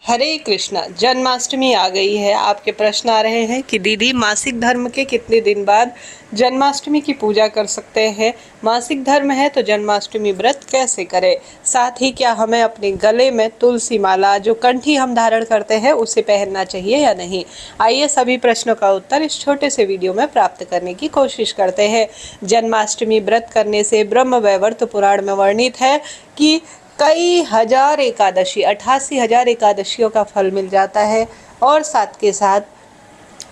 हरे कृष्णा। जन्माष्टमी आ गई है। आपके प्रश्न आ रहे हैं कि दीदी मासिक धर्म के कितने दिन बाद जन्माष्टमी की पूजा कर सकते हैं। मासिक धर्म है तो जन्माष्टमी व्रत कैसे करें, साथ ही क्या हमें अपने गले में तुलसी माला जो कंठी हम धारण करते हैं उसे पहनना चाहिए या नहीं। आइए सभी प्रश्नों का उत्तर इस छोटे से वीडियो में प्राप्त करने की कोशिश करते हैं। जन्माष्टमी व्रत करने से ब्रह्म वैवर्त पुराण में वर्णित है कि कई हजार एकादशी 88,000 एकादशियों का फल मिल जाता है और साथ के साथ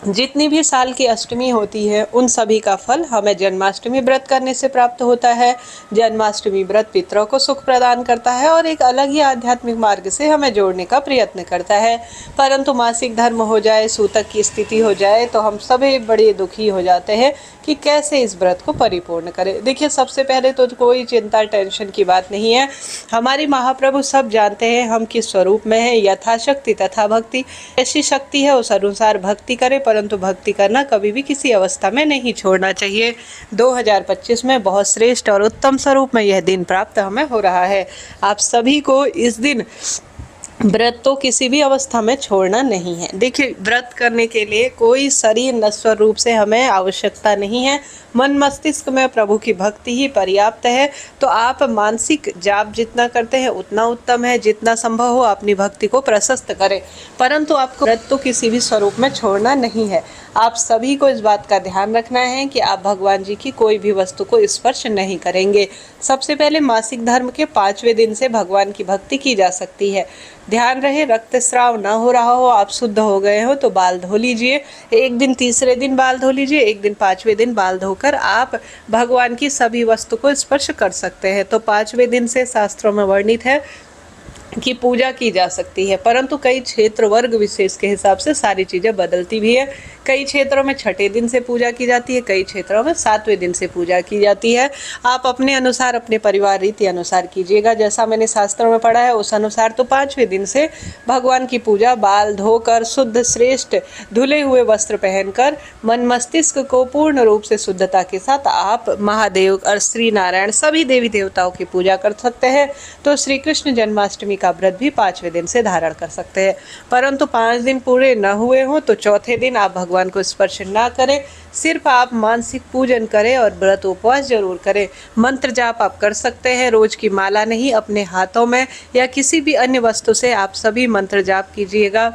जितनी भी साल की अष्टमी होती है उन सभी का फल हमें जन्माष्टमी व्रत करने से प्राप्त होता है। जन्माष्टमी व्रत पितरों को सुख प्रदान करता है और एक अलग ही आध्यात्मिक मार्ग से हमें जोड़ने का प्रयत्न करता है। परंतु मासिक धर्म हो जाए, सूतक की स्थिति हो जाए तो हम सभी बड़े दुखी हो जाते हैं कि कैसे इस व्रत को परिपूर्ण करें। देखिए, सबसे पहले तो कोई चिंता टेंशन की बात नहीं है। हमारी महाप्रभु सब जानते हैं हम किस स्वरूप में है। यथाशक्ति तथा भक्ति, ऐसी शक्ति है उस अनुसार भक्ति करें, परंतु भक्ति करना कभी भी किसी अवस्था में नहीं छोड़ना चाहिए। 2025 में बहुत श्रेष्ठ और उत्तम स्वरूप में यह दिन प्राप्त हमें हो रहा है। आप सभी को इस दिन व्रत तो किसी भी अवस्था में छोड़ना नहीं है। देखिए, व्रत करने के लिए कोई शरीर नश्वर रूप से हमें आवश्यकता नहीं है। मन मस्तिष्क में प्रभु की भक्ति ही पर्याप्त है। तो आप मानसिक जाप जितना करते हैं उतना उत्तम है। जितना संभव हो अपनी भक्ति को प्रशस्त करें, परंतु आपको व्रत तो किसी भी स्वरूप में छोड़ना नहीं है। आप सभी को इस बात का ध्यान रखना है कि आप भगवान जी की कोई भी वस्तु को स्पर्श नहीं करेंगे। सबसे पहले मासिक धर्म के 5वें दिन से भगवान की भक्ति की जा सकती है। ध्यान रहे रक्तस्राव न हो रहा हो, आप शुद्ध हो गए हो तो बाल धो लीजिए। एक दिन तीसरे दिन बाल धो लीजिए, एक दिन 5वें दिन बाल धोकर आप भगवान की सभी वस्तु को स्पर्श कर सकते हैं। तो 5वें दिन से शास्त्रों में वर्णित है की पूजा की जा सकती है। परंतु कई क्षेत्र वर्ग विशेष के हिसाब से सारी चीज़ें बदलती भी है। कई क्षेत्रों में 6ठे दिन से पूजा की जाती है, कई क्षेत्रों में 7वें दिन से पूजा की जाती है। आप अपने अनुसार, अपने परिवार रीति अनुसार कीजिएगा। जैसा मैंने शास्त्रों में पढ़ा है उस अनुसार तो 5वें दिन से भगवान की पूजा बाल धोकर, शुद्ध श्रेष्ठ धुले हुए वस्त्र पहनकर, मन मस्तिष्क को पूर्ण रूप से शुद्धता के साथ आप महादेव और श्री नारायण सभी देवी देवताओं की पूजा कर सकते हैं। तो श्री कृष्ण जन्माष्टमी का व्रत भी 5वें दिन से धारण कर सकते हैं। परंतु 5 दिन पूरे न हुए हों तो चौथे दिन आप भगवान को स्पर्श ना करें। सिर्फ आप मानसिक पूजन करें और व्रत उपवास जरूर करें। मंत्र जाप आप कर सकते हैं, रोज की माला नहीं, अपने हाथों में या किसी भी अन्य वस्तु से आप सभी मंत्र जाप कीजिएगा।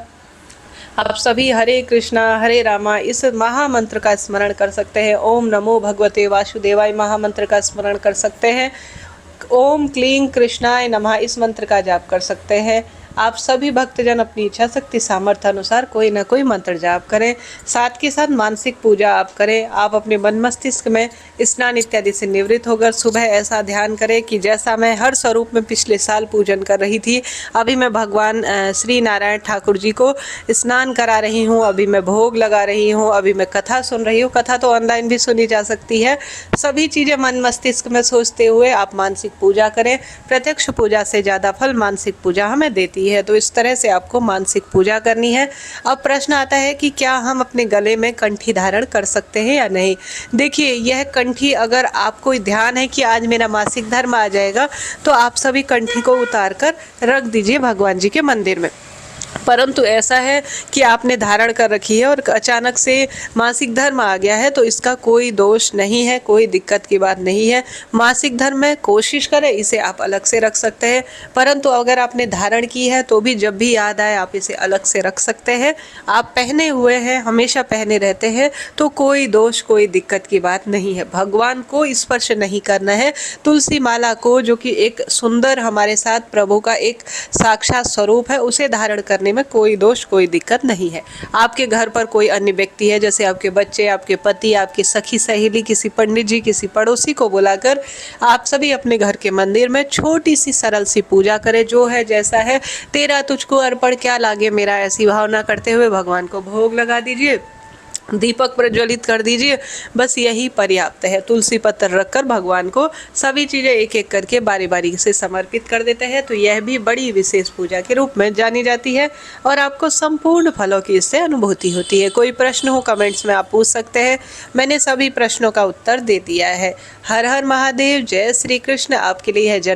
आप सभी हरे कृष्णा हरे रामा इस महामंत्र का स्मरण कर सकते हैं। ओम नमो भगवते वासुदेवाय महामंत्र का स्मरण कर सकते हैं। ओम क्लीं कृष्णाय नमः इस मंत्र का जाप कर सकते हैं। आप सभी भक्तजन अपनी इच्छा शक्ति सामर्थ्य अनुसार कोई ना कोई मंत्र जाप करें। साथ के साथ मानसिक पूजा आप करें। आप अपने मन मस्तिष्क में स्नान इत्यादि से निवृत्त होकर सुबह ऐसा ध्यान करें कि जैसा मैं हर स्वरूप में पिछले साल पूजन कर रही थी, अभी मैं भगवान श्री नारायण ठाकुर जी को स्नान करा रही हूँ, अभी मैं भोग लगा रही हूँ, अभी मैं कथा सुन रही हूँ। कथा तो ऑनलाइन भी सुनी जा सकती है। सभी चीज़ें मन मस्तिष्क में सोचते हुए आप मानसिक पूजा करें। प्रत्यक्ष पूजा से ज़्यादा फल मानसिक पूजा हमें देती है। तो इस तरह से आपको मानसिक पूजा करनी है। अब प्रश्न आता है कि क्या हम अपने गले में कंठी धारण कर सकते हैं या नहीं। देखिए, यह कंठी अगर आपको ध्यान है कि आज मेरा मासिक धर्म आ जाएगा तो आप सभी कंठी को उतार कर रख दीजिए भगवान जी के मंदिर में। परंतु ऐसा है कि आपने धारण कर रखी है और अचानक से मासिक धर्म आ गया है तो इसका कोई दोष नहीं है, कोई दिक्कत की बात नहीं है। मासिक धर्म में कोशिश करें इसे आप अलग से रख सकते हैं। परंतु अगर आपने धारण की है तो भी जब भी याद आए आप इसे अलग से रख सकते हैं। आप पहने हुए हैं, हमेशा पहने रहते हैं तो कोई दोष, कोई दिक्कत की बात नहीं है। भगवान को स्पर्श नहीं करना है। तुलसी माला को, जो कि एक सुंदर हमारे साथ प्रभु का एक साक्षात स्वरूप है, उसे धारण करने में कोई दोष, कोई दिक्कत नहीं है। आपके घर पर कोई अन्य व्यक्ति है, जैसे आपके बच्चे, आपके पति, आपकी सखी सहेली, किसी पंडित जी, किसी पड़ोसी को बुलाकर आप सभी अपने घर के मंदिर में छोटी सी सरल सी पूजा करें। जो है जैसा है, तेरा तुझको अर्पण क्या लागे मेरा, ऐसी भावना करते हुए भगवान को भोग लगा दीजिए, दीपक प्रज्वलित कर दीजिए। बस यही पर्याप्त है। तुलसी पत्र रखकर भगवान को सभी चीज़ें एक एक करके बारी बारी से समर्पित कर देते हैं तो यह भी बड़ी विशेष पूजा के रूप में जानी जाती है और आपको संपूर्ण फलों की इससे अनुभूति होती है। कोई प्रश्न हो कमेंट्स में आप पूछ सकते हैं। मैंने सभी प्रश्नों का उत्तर दे दिया है। हर हर महादेव, जय श्री कृष्ण। आपके लिए है जन्म